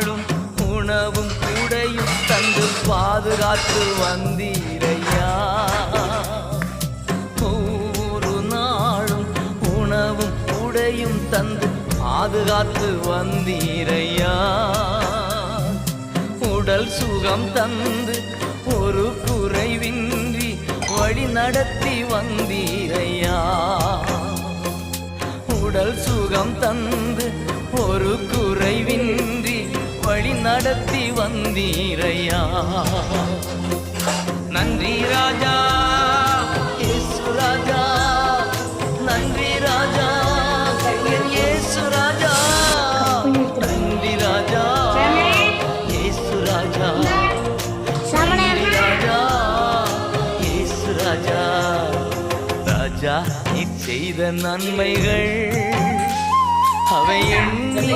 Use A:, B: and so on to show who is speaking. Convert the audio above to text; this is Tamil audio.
A: நாளும் உணவும் உடையும் தந்து பாதுகாத்து வந்தீரையா. ஒவ்வொரு நாளும் உணவும் உடையும் தந்து பாதுகாத்து வந்தீரையா. உடல் சுகம் தந்து ஒரு குறைவின்றி வழி நடத்தி வந்தீரையா. உடல் சுகம் தந்து ஒரு குறைவின்றி வழி நடத்தி வந்தீரையா. நன்றி ராஜா இயேசு ராஜா, நன்றி ராஜா என் இயேசு ராஜா, நன்றி ராஜா இயேசு ராஜா, நன்றி ராஜா இயேசு ராஜா. ராஜா நீ செய்த நன்மைகள் அவை எண்ணி